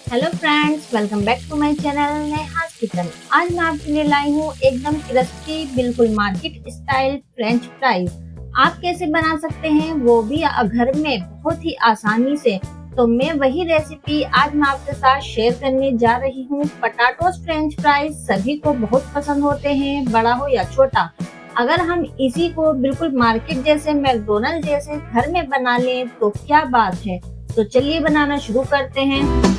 Hello friends, welcome back to my channel Neha's kitchen. आज मैं आपके लिए लाई हूँ एकदम क्रिस्पी, बिल्कुल मार्केट स्टाइल फ्रेंच फ्राइज। आप कैसे बना सकते हैं वो भी घर में बहुत ही आसानी से। तो मैं वही रेसिपी आज मैं आपके साथ शेयर करने जा रही हूँ। पटाटोस फ्रेंच फ्राइज सभी को बहुत पसंद होते हैं, बड़ा हो या छोटा। अगर हम इसी को बिल्कुल मार्केट जैसे, मैकडोनल्ड जैसे घर में बना लें तो क्या बात है। तो चलिए बनाना शुरू करते हैं।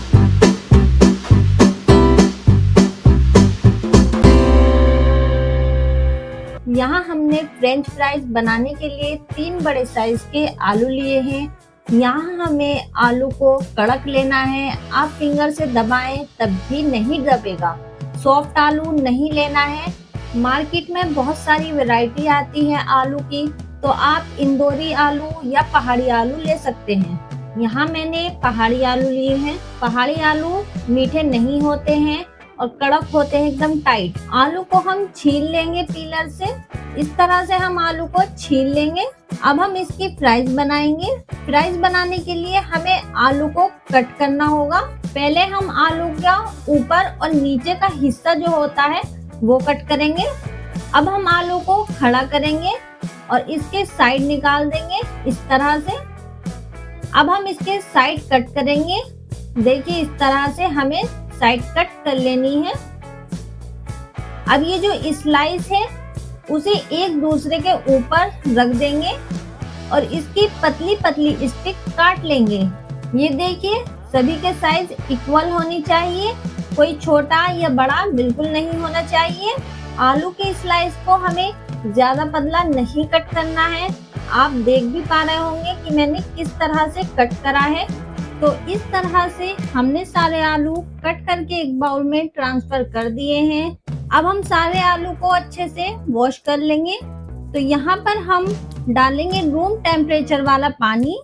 यहाँ हमने फ्रेंच फ्राइज बनाने के लिए 3 बड़े साइज के आलू लिए हैं। यहाँ हमें आलू को कड़क लेना है। आप फिंगर से दबाएं तब भी नहीं दबेगा। सॉफ्ट आलू नहीं लेना है। मार्केट में बहुत सारी वैरायटी आती है आलू की, तो आप इंदौरी आलू या पहाड़ी आलू ले सकते हैं। यहाँ मैंने पहाड़ी आलू लिए हैं। पहाड़ी आलू मीठे नहीं होते हैं और कड़क होते हैं, एकदम टाइट। आलू को हम छील लेंगे पीलर से। इस तरह से हम आलू को छील लेंगे। अब हम इसकी फ्राइज बनाएंगे। फ्राइज बनाने के लिए हमें आलू को कट करना होगा। पहले हम आलू का ऊपर और नीचे का हिस्सा जो होता है वो कट करेंगे। अब हम आलू को खड़ा करेंगे और इसके साइड निकाल देंगे इस तरह से। अब हम इसके साइड कट करेंगे। देखिए इस तरह से हमें साइड कट कर लेनी है। अब ये जो स्लाइस है उसे एक दूसरे के ऊपर रख देंगे और इसकी पतली पतली स्टिक काट लेंगे। ये देखिए सभी के साइज इक्वल होनी चाहिए, कोई छोटा या बड़ा बिल्कुल नहीं होना चाहिए। आलू के स्लाइस को हमें ज्यादा पतला नहीं कट करना है। आप देख भी पा रहे होंगे कि मैंने किस तरह से कट करा है। तो इस तरह से हमने सारे आलू कट करके एक बाउल में ट्रांसफर कर दिए हैं। अब हम सारे आलू को अच्छे से वॉश कर लेंगे। तो यहाँ पर हम डालेंगे रूम टेम्परेचर वाला पानी।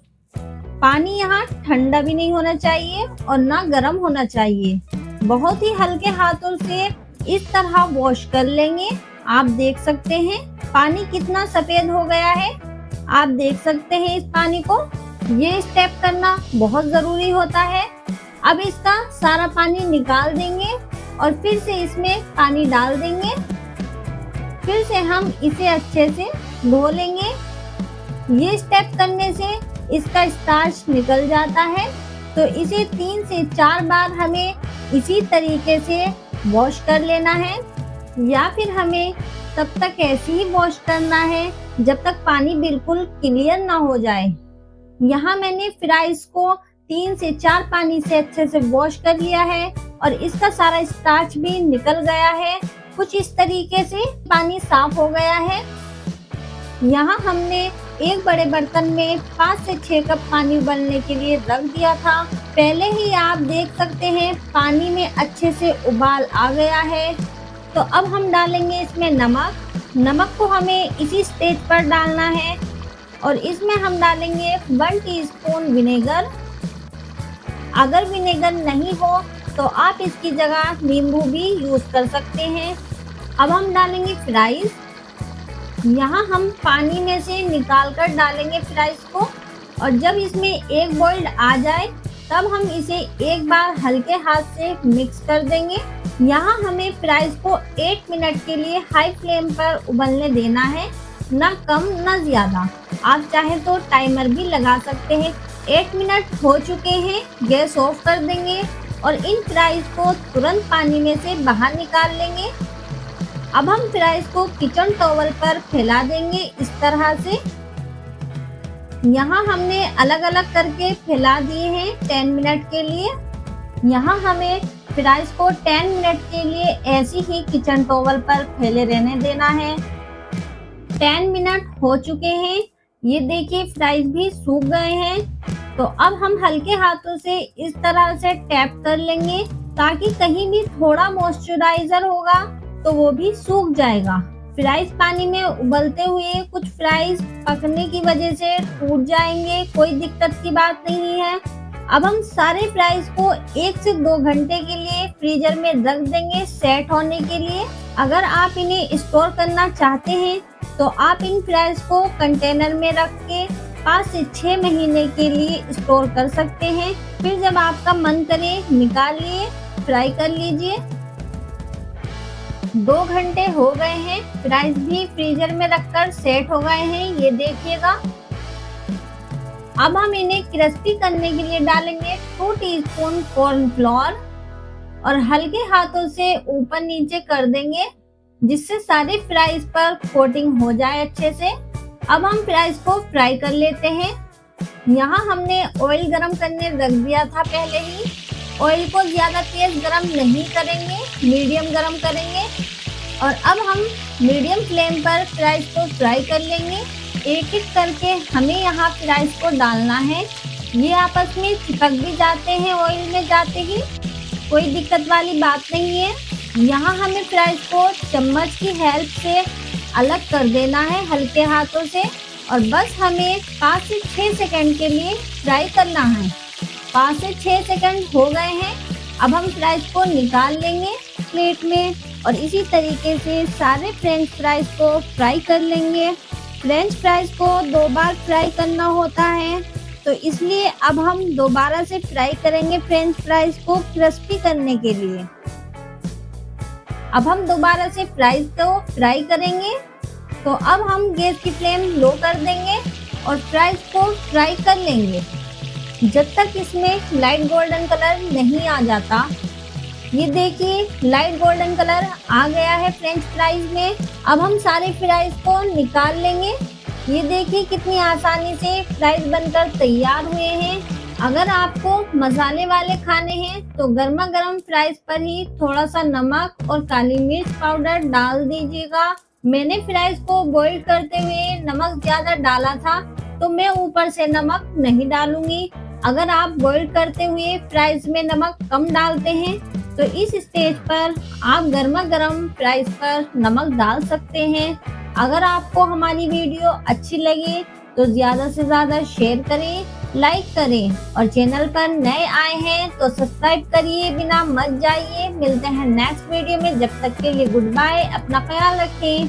पानी यहाँ ठंडा भी नहीं होना चाहिए और ना गर्म होना चाहिए। बहुत ही हल्के हाथों से इस तरह वॉश कर लेंगे। आप देख सकते हैं पानी कितना सफेद हो गया है। आप देख सकते हैं इस पानी को। ये स्टेप करना बहुत जरूरी होता है। अब इसका सारा पानी निकाल देंगे और फिर से इसमें पानी डाल देंगे। फिर से हम इसे अच्छे से धो लेंगे। ये स्टेप करने से इसका स्टार्च निकल जाता है। तो इसे 3 से 4 बार हमें इसी तरीके से वॉश कर लेना है, या फिर हमें तब तक ऐसे ही वॉश करना है जब तक पानी बिल्कुल क्लियर ना हो जाए। यहाँ मैंने फ्राइज को 3 से 4 पानी से अच्छे से वॉश कर लिया है और इसका सारा स्टार्च भी निकल गया है। कुछ इस तरीके से पानी साफ हो गया है। यहाँ हमने एक बड़े बर्तन में 5 से 6 कप पानी उबलने के लिए रख दिया था। पहले ही आप देख सकते हैं पानी में अच्छे से उबाल आ गया है। तो अब हम डालेंगे इसमें नमक। नमक को हमें इसी स्टेज पर डालना है और इसमें हम डालेंगे 1 टीस्पून विनेगर। अगर विनेगर नहीं हो तो आप इसकी जगह नींबू भी यूज कर सकते हैं। अब हम डालेंगे फ्राइज। यहाँ हम पानी में से निकाल कर डालेंगे फ्राइज को, और जब इसमें एक बॉइल्ड आ जाए तब हम इसे एक बार हल्के हाथ से मिक्स कर देंगे। यहाँ हमें फ्राइज को 8 मिनट के लिए हाई फ्लेम पर उबलने देना है, ना कम ना ज्यादा। आप चाहे तो टाइमर भी लगा सकते हैं। 8 मिनट हो चुके हैं, गैस ऑफ कर देंगे और इन फ्राइज को तुरंत पानी में से बाहर निकाल लेंगे। अब हम फ्राइज को किचन टॉवल पर फैला देंगे इस तरह से। यहाँ हमने अलग अलग करके फैला दिए हैं 10 मिनट के लिए। यहाँ हमें फ्राइज को 10 मिनट के लिए ऐसे ही किचन टॉवल पर फैले रहने देना है। 10 मिनट हो चुके हैं। ये देखिए फ्राइज भी सूख गए हैं। तो अब हम हल्के हाथों से इस तरह से टैप कर लेंगे ताकि कहीं भी थोड़ा मॉइस्चराइजर होगा तो वो भी सूख जाएगा। फ्राइज पानी में उबलते हुए कुछ फ्राइज पकने की वजह से टूट जाएंगे, कोई दिक्कत की बात नहीं है। अब हम सारे फ्राइज को 1 से 2 घंटे के लिए फ्रीजर में रख देंगे सेट होने के लिए। अगर आप इन्हें स्टोर करना चाहते हैं तो आप इन फ्राइज को कंटेनर में रख के 5 से 6 महीने के लिए स्टोर कर सकते हैं। फिर जब आपका मन करे निकालिए, फ्राई कर लीजिए। 2 घंटे हो गए हैं, फ्राइज भी फ्रीजर में रखकर सेट हो गए हैं, ये देखिएगा। अब हम इन्हें क्रिस्पी करने के लिए डालेंगे 2 टीस्पून कॉर्नफ्लोर और हल्के हाथों से ऊपर नीचे कर देंगे जिससे सारे फ्राइज पर कोटिंग हो जाए अच्छे से। अब हम फ्राइज को फ्राई कर लेते हैं। यहाँ हमने ऑयल गरम करने रख दिया था पहले ही। ऑयल को ज्यादा तेज गरम नहीं करेंगे, मीडियम गरम करेंगे और अब हम मीडियम फ्लेम पर फ्राइज को फ्राई कर लेंगे। एक एक करके हमें यहाँ फ्राइज को डालना है। ये आपस में चिपक भी जाते हैं ऑयल में जाते ही, कोई दिक्कत वाली बात नहीं है। यहाँ हमें फ्राइज को चम्मच की हेल्प से अलग कर देना है हल्के हाथों से और बस हमें 5 से 6 सेकंड के लिए फ्राई करना है। 5 से 6 सेकंड हो गए हैं। अब हम फ्राइज को निकाल लेंगे प्लेट में और इसी तरीके से सारे फ्रेंच फ्राइज को फ्राई कर लेंगे। फ्रेंच फ्राइज को 2 बार फ्राई करना होता है तो इसलिए अब हम दोबारा से फ्राई करेंगे फ्रेंच फ्राइज को क्रिस्पी करने के लिए। अब हम दोबारा से फ्राइज को फ्राई करेंगे तो अब हम गैस की फ्लेम लो कर देंगे और फ्राइज को फ्राई कर लेंगे जब तक इसमें लाइट गोल्डन कलर नहीं आ जाता। ये देखिए लाइट गोल्डन कलर आ गया है फ्रेंच फ्राइज में। अब हम सारे फ्राइज को निकाल लेंगे। ये देखिए कितनी आसानी से फ्राइज बनकर तैयार हुए हैं। अगर आपको मसाले वाले खाने हैं तो गर्मा गर्म फ्राइज पर ही थोड़ा सा नमक और काली मिर्च पाउडर डाल दीजिएगा। मैंने फ्राइज को बॉईल करते हुए नमक ज्यादा डाला था तो मैं ऊपर से नमक नहीं डालूंगी। अगर आप बॉईल करते हुए फ्राइज में नमक कम डालते हैं तो इस स्टेज पर आप गर्मा गर्म फ्राइज पर नमक डाल सकते हैं। अगर आपको हमारी वीडियो अच्छी लगे तो ज्यादा से ज्यादा शेयर करें, लाइक करें और चैनल पर नए आए हैं तो सब्सक्राइब करिए, बिना मत जाइए। मिलते हैं नेक्स्ट वीडियो में, जब तक के लिए गुड बाय, अपना ख्याल रखें।